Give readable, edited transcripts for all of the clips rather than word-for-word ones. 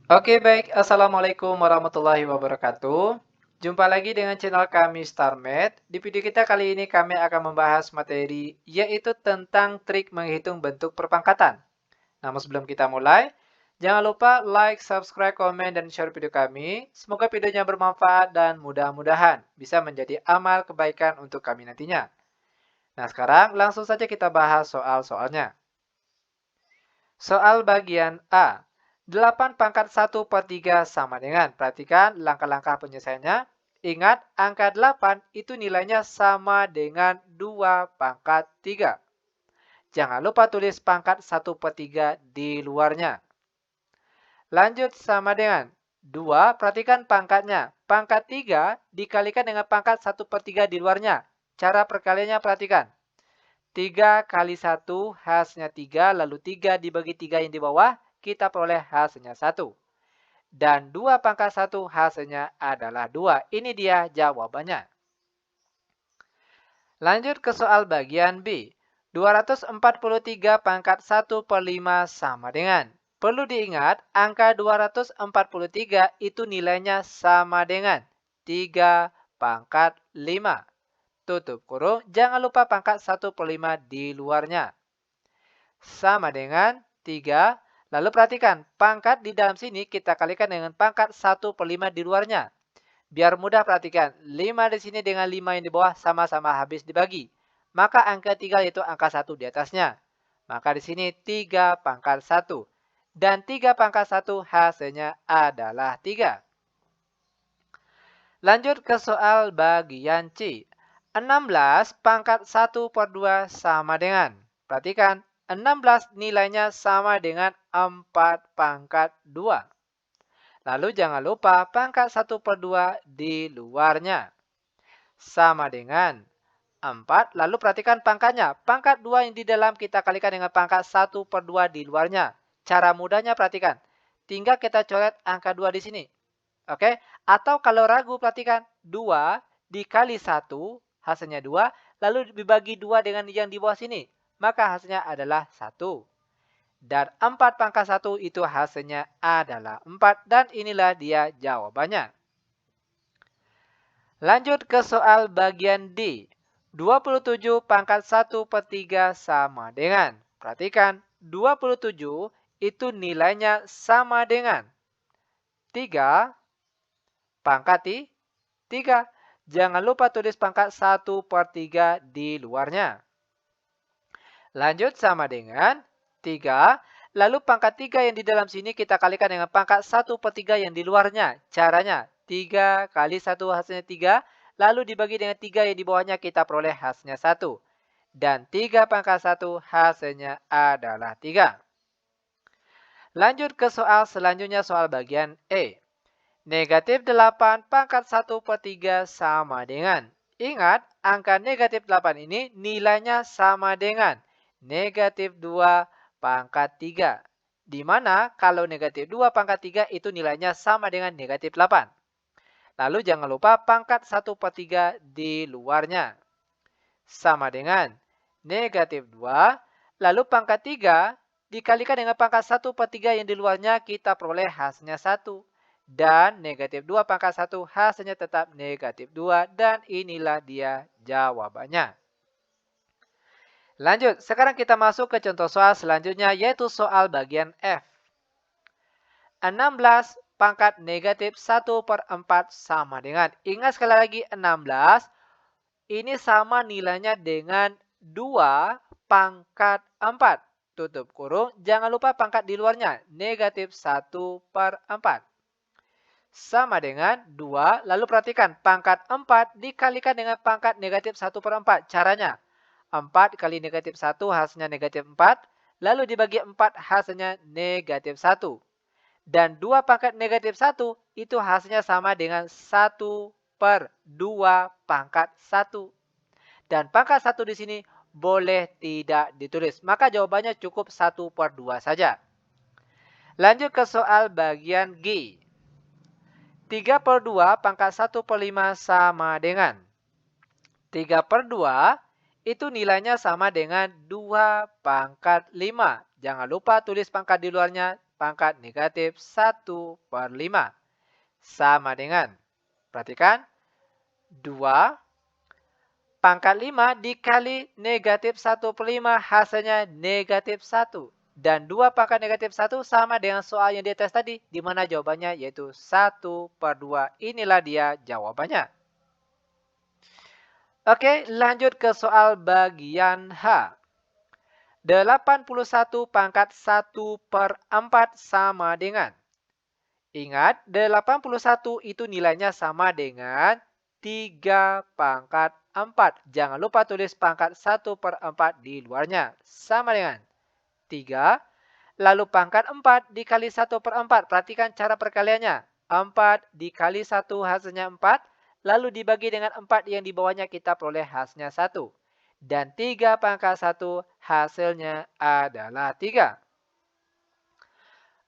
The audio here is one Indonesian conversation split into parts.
Oke, baik. Assalamualaikum warahmatullahi wabarakatuh. Jumpa lagi dengan channel kami StarMed. Di video kita kali ini kami akan membahas materi yaitu tentang trik menghitung bentuk perpangkatan. Namun sebelum kita mulai, jangan lupa like, subscribe, komen, dan share video kami. Semoga videonya bermanfaat dan mudah-mudahan bisa menjadi amal kebaikan untuk kami nantinya. Nah, sekarang langsung saja kita bahas soal-soalnya. Soal bagian A. 8 pangkat 1/3 sama dengan. Perhatikan langkah-langkah penyelesaiannya. Ingat, angka 8 itu nilainya sama dengan 2 pangkat 3. Jangan lupa tulis pangkat 1/3 di luarnya. Lanjut sama dengan 2, perhatikan pangkatnya. Pangkat 3 dikalikan dengan pangkat 1/3 di luarnya. Cara perkaliannya perhatikan. 3 kali 1 hasilnya 3, lalu 3 dibagi 3 yang di bawah, kita peroleh hasilnya 1. Dan 2 pangkat 1 hasilnya adalah 2. Ini dia jawabannya. Lanjut ke soal bagian B. 243 pangkat 1/5 sama dengan. Perlu diingat, angka 243 itu nilainya sama dengan 3 pangkat 5. Tutup kurung, jangan lupa pangkat 1/5 di luarnya. Sama dengan 3. Lalu perhatikan, pangkat di dalam sini kita kalikan dengan pangkat 1/5 di luarnya. Biar mudah perhatikan, 5 di sini dengan 5 yang di bawah sama-sama habis dibagi. Maka angka 3 yaitu angka 1 di atasnya. Maka di sini 3 pangkat 1. Dan 3 pangkat 1 hasilnya adalah 3. Lanjut ke soal bagian C. 16 pangkat 1/2 sama dengan. Perhatikan, 16 nilainya sama dengan 4 pangkat 2. Lalu jangan lupa pangkat 1/2 di luarnya. Sama dengan 4. Lalu perhatikan pangkatnya. Pangkat 2 yang di dalam kita kalikan dengan pangkat 1/2 di luarnya. Cara mudahnya perhatikan. Tinggal kita coret angka 2 di sini. Oke? Atau kalau ragu perhatikan. 2 dikali 1 hasilnya 2. Lalu dibagi 2 dengan yang di bawah sini. Maka hasilnya adalah 1. Dan 4 pangkat 1 itu hasilnya adalah 4. Dan inilah dia jawabannya. Lanjut ke soal bagian D. 27 pangkat 1/3 sama dengan. Perhatikan, 27 itu nilainya sama dengan 3 pangkat 3. Jangan lupa tulis pangkat 1/3 di luarnya. Lanjut sama dengan 3. Lalu pangkat 3 yang di dalam sini kita kalikan dengan pangkat 1/3 yang di luarnya. Caranya 3 kali 1 hasilnya 3. Lalu dibagi dengan 3 yang di bawahnya kita peroleh hasilnya 1. Dan 3 pangkat 1 hasilnya adalah 3. Lanjut ke soal selanjutnya, soal bagian E. Negatif 8 pangkat 1/3 sama dengan. Ingat, angka negatif 8 ini nilainya sama dengan negatif 2 pangkat 3. Di mana kalau negatif 2 pangkat 3 itu nilainya sama dengan negatif 8. Lalu jangan lupa pangkat 1/3 di luarnya. Sama dengan negatif 2. Lalu pangkat 3 dikalikan dengan pangkat 1/3 yang di luarnya kita peroleh hasilnya 1. Dan negatif 2 pangkat 1 hasilnya tetap negatif 2. Dan inilah dia jawabannya. Lanjut, sekarang kita masuk ke contoh soal selanjutnya yaitu soal bagian F. 16 pangkat negatif 1/4 sama dengan. Ingat sekali lagi 16 ini sama nilainya dengan 2 pangkat 4. Tutup kurung, jangan lupa pangkat di luarnya, negatif 1/4. Sama dengan 2, lalu perhatikan pangkat 4 dikalikan dengan pangkat negatif 1/4. Caranya, 4 kali negatif 1 hasilnya negatif 4, lalu dibagi 4 hasilnya negatif 1. Dan 2 pangkat negatif 1 itu hasilnya sama dengan 1/2 pangkat 1. Dan pangkat 1 di sini boleh tidak ditulis. Maka jawabannya cukup 1/2 saja. Lanjut ke soal bagian G. 3/2 pangkat 1/5 sama dengan. 3/2 itu nilainya sama dengan 2 pangkat 5. Jangan lupa tulis pangkat di luarnya pangkat negatif 1/5. Sama dengan, perhatikan, 2 pangkat 5 dikali negatif 1/5 hasilnya negatif 1. Dan 2 pangkat negatif 1 sama dengan soal yang di atas tadi, di mana jawabannya yaitu 1/2. Inilah dia jawabannya. Oke, lanjut ke soal bagian H. 81 pangkat 1/4 sama dengan. Ingat, 81 itu nilainya sama dengan 3 pangkat 4. Jangan lupa tulis pangkat 1/4 di luarnya. Sama dengan 3, lalu pangkat 4 dikali 1/4. Perhatikan cara perkaliannya. 4 dikali 1 hasilnya 4, lalu dibagi dengan 4 yang di bawahnya kita peroleh hasilnya 1. Dan 3 pangkat 1 hasilnya adalah 3.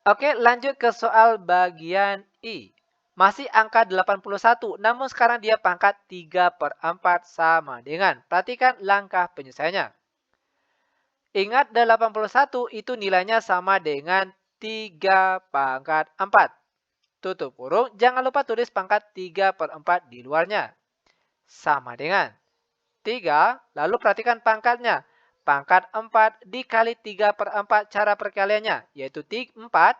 Oke, lanjut ke soal bagian I. Masih angka 81, namun sekarang dia pangkat 3/4 sama dengan. Perhatikan langkah penyelesaiannya. Ingat 81 itu nilainya sama dengan 3 pangkat 4. Tutup kurung, jangan lupa tulis pangkat 3/4 di luarnya. Sama dengan 3, lalu perhatikan pangkatnya. Pangkat 4 dikali 3/4 cara perkaliannya, yaitu 4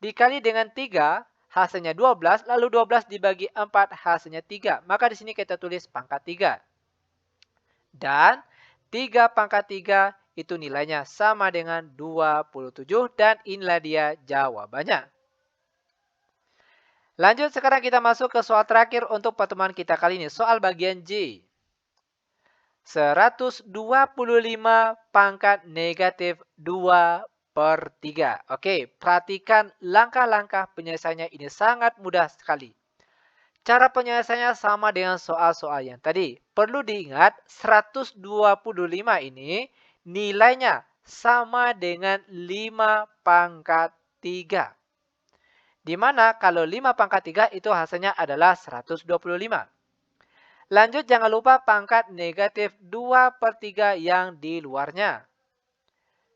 dikali dengan 3, hasilnya 12, lalu 12 dibagi 4, hasilnya 3. Maka di sini kita tulis pangkat 3. Dan 3 pangkat 3 itu nilainya sama dengan 27, dan inilah dia jawabannya. Lanjut, sekarang kita masuk ke soal terakhir untuk pertemuan kita kali ini. Soal bagian J. 125 pangkat negatif 2/3. Oke, perhatikan langkah-langkah penyelesaiannya, ini sangat mudah sekali. Cara penyelesaiannya sama dengan soal-soal yang tadi. Perlu diingat 125 ini nilainya sama dengan 5 pangkat 3. Di mana kalau 5 pangkat 3 itu hasilnya adalah 125. Lanjut, jangan lupa pangkat negatif 2/3 yang di luarnya.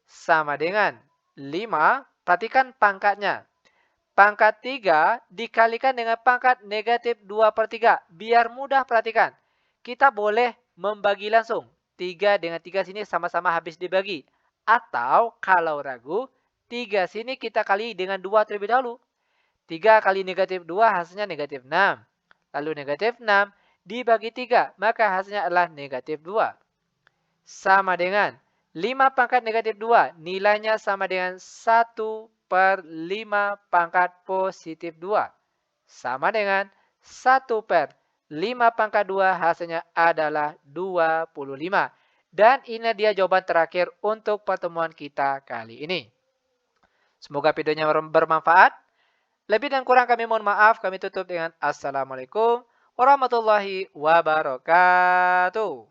Sama dengan 5, perhatikan pangkatnya. Pangkat 3 dikalikan dengan pangkat negatif 2/3. Biar mudah, perhatikan. Kita boleh membagi langsung. 3 dengan 3 sini sama-sama habis dibagi. Atau kalau ragu, 3 sini kita kali dengan 2 terlebih dahulu. 3 kali negatif 2 hasilnya negatif 6. Lalu negatif 6 dibagi 3, maka hasilnya adalah negatif 2. Sama dengan 5 pangkat negatif 2, nilainya sama dengan 1/5 pangkat positif 2. Sama dengan 1/5 pangkat 2, hasilnya adalah 25. Dan ini dia jawaban terakhir untuk pertemuan kita kali ini. Semoga videonya bermanfaat. Lebih dan kurang kami mohon maaf. Kami tutup dengan Assalamualaikum warahmatullahi wabarakatuh.